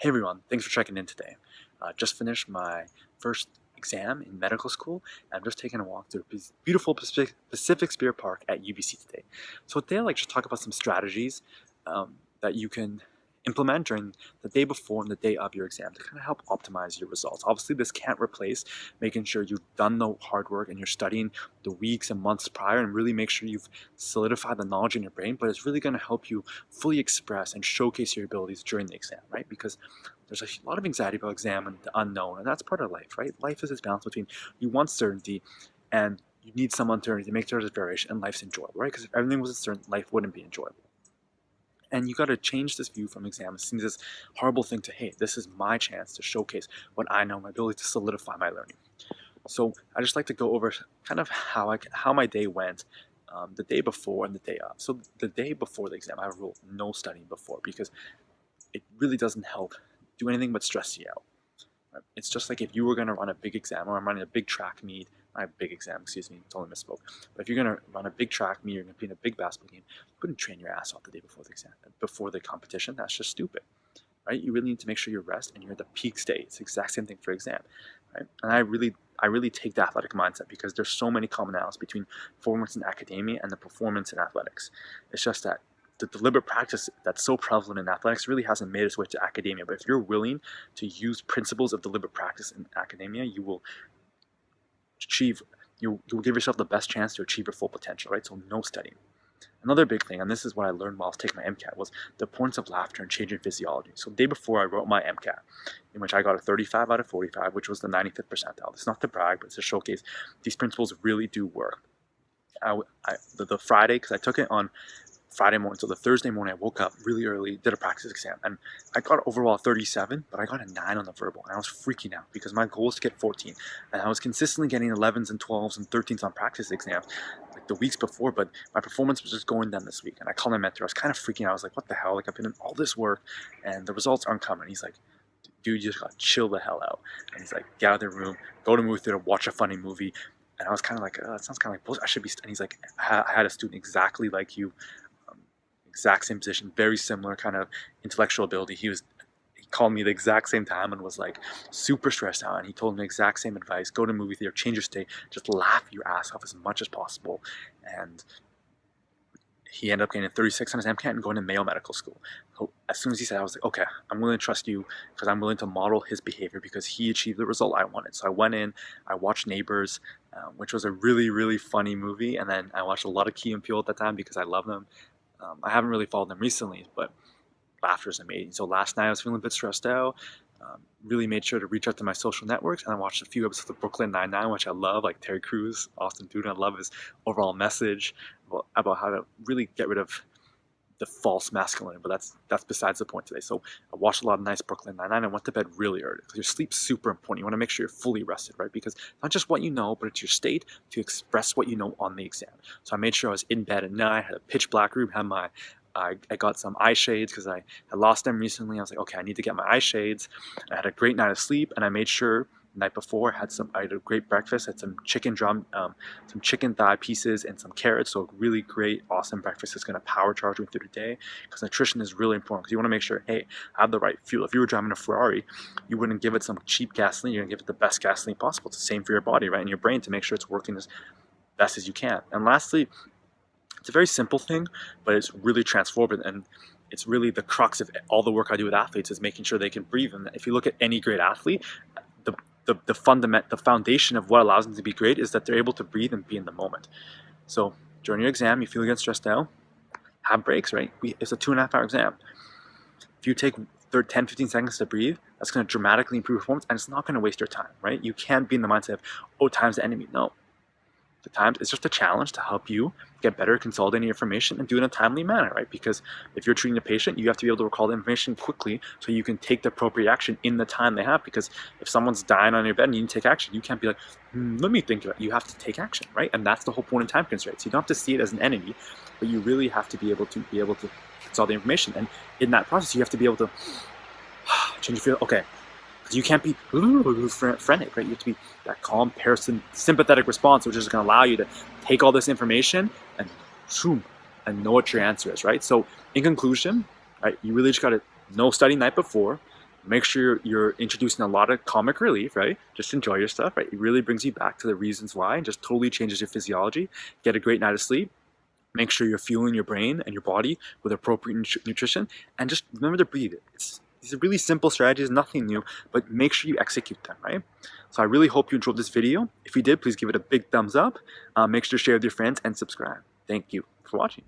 Hey everyone, thanks for checking in today. Just finished my first exam in medical school, and I'm just taking a walk through beautiful Pacific Spirit Park at UBC today. So today I'd like to talk about some strategies that you can implement during the day before and the day of your exam to kind of help optimize your results. Obviously, this can't replace making sure you've done the hard work and you're studying the weeks and months prior and really make sure you've solidified the knowledge in your brain, but it's really going to help you fully express and showcase your abilities during the exam, right? Because there's a lot of anxiety about exam and the unknown, and that's part of life, right? Life is this balance between you want certainty and you need some uncertainty to make sure there's variation and life's enjoyable, right? Because if everything was certain, life wouldn't be enjoyable. And you got to change this view from exam. It seems this horrible thing to, hey, this is my chance to showcase what I know, my ability to solidify my learning. So I just like to go over kind of how my day went the day before and the day of. So the day before the exam, I ruled no studying before because it really doesn't help do anything but stress you out. Right? It's just like if you were going to run a big exam, or I'm running a big track meet, not a big exam, excuse me, totally misspoke. But if you're going to run a big track meet, you're going to be in a big basketball game, you couldn't train your ass off the day before the exam, before the competition. That's just stupid, right? You really need to make sure you rest and you're at the peak state. It's the exact same thing for exam, right? And I really take the athletic mindset because there's so many commonalities between performance in academia and the performance in athletics. It's just that the deliberate practice that's so prevalent in athletics really hasn't made its way to academia. But if you're willing to use principles of deliberate practice in academia, you will give yourself the best chance to achieve your full potential, right? So no studying. Another big thing, and this is what I learned while I was taking my MCAT, was the importance of laughter and changing physiology. So the day before I wrote my MCAT, in which I got a 35 out of 45, which was the 95th percentile. It's not to brag, but it's to showcase these principles really do work. The Friday, because I took it on Friday morning, so the Thursday morning I woke up really early, did a practice exam, and I got overall 37, but I got a 9 on the verbal, and I was freaking out because my goal was to get 14, and I was consistently getting 11s and 12s and 13s on practice exams like the weeks before, but my performance was just going down this week, and I called my mentor. I was kind of freaking out. I was like, what the hell? Like, I've been in all this work, and the results aren't coming. He's like, dude, you just gotta chill the hell out. And he's like, get out of the room, go to movie theater, watch a funny movie. And I was kind of like, that sounds kind of like bullshit. I should be. And he's like, I had a student exactly like you, exact same position, very similar kind of intellectual ability. He called me the exact same time and was like super stressed out, and he told me the exact same advice: go to movie theater, change your state, just laugh your ass off as much as possible. And he ended up getting a 36 on his MCAT and going to Mayo Medical School. So as soon as he said, I was like, okay, I'm willing to trust you because I'm willing to model his behavior because he achieved the result I wanted. So I went in, I watched Neighbors, which was a really, really funny movie. And then I watched a lot of Key and Peele at the time because I love them. I haven't really followed them recently, but laughter is amazing. So last night I was feeling a bit stressed out. Really made sure to reach out to my social networks, and I watched a few episodes of Brooklyn Nine-Nine, which I love, like Terry Crews, Austin Duden. I love his overall message about how to really get rid of the false masculinity, but that's besides the point today. So I watched a lot of nice Brooklyn Nine-Nine and went to bed really early because your sleep's super important. You want to make sure you're fully rested, right? Because not just what you know, but it's your state to express what you know on the exam. So I made sure I was in bed at night, had a pitch black room, had my I got some eye shades because I had lost them recently. I was like, okay, I need to get my eye shades. I had a great night of sleep, and I made sure the night before I had a great breakfast. I had some chicken thigh pieces and some carrots. So a really great, awesome breakfast is going to power charge me through the day because nutrition is really important because you want to make sure, hey, I have the right fuel. If you were driving a Ferrari, you wouldn't give it some cheap gasoline. You're going to give it the best gasoline possible. It's the same for your body, right? And your brain to make sure it's working as best as you can. And lastly, it's a very simple thing, but it's really transformative, and it's really the crux of all the work I do with athletes is making sure they can breathe. And if you look at any great athlete, the foundation of what allows them to be great is that they're able to breathe and be in the moment. So during your exam, you feel you get stressed out, have breaks, right? It's a 2.5-hour exam. If you take 10-15 seconds to breathe, that's going to dramatically improve performance, and it's not going to waste your time, right? You can't be in the mindset of, oh, time's the enemy. No. The times it's just a challenge to help you get better at consolidating information and do it in a timely manner, right? Because if you're treating a patient, you have to be able to recall the information quickly so you can take the appropriate action in the time they have. Because if someone's dying on your bed and you need to take action, you can't be like, let me think of it. You have to take action, right? And that's the whole point in time constraints. You don't have to see it as an enemy, but you really have to be able to consolidate the information. And in that process, you have to be able to change your feel. Okay. You can't be frantic, right? You have to be that calm, sympathetic response, which is going to allow you to take all this information and know what your answer is, right? So in conclusion, right, you really just got to know study night before, Make sure you're introducing a lot of comic relief, right? Just enjoy your stuff, right? It really brings you back to the reasons why and just totally changes your physiology. Get a great night of sleep. Make sure you're fueling your brain and your body with appropriate nutrition, and just remember to breathe. These are really simple strategies, nothing new, but make sure you execute them, right? So I really hope you enjoyed this video. If you did, please give it a big thumbs up. Make sure to share with your friends and subscribe. Thank you for watching.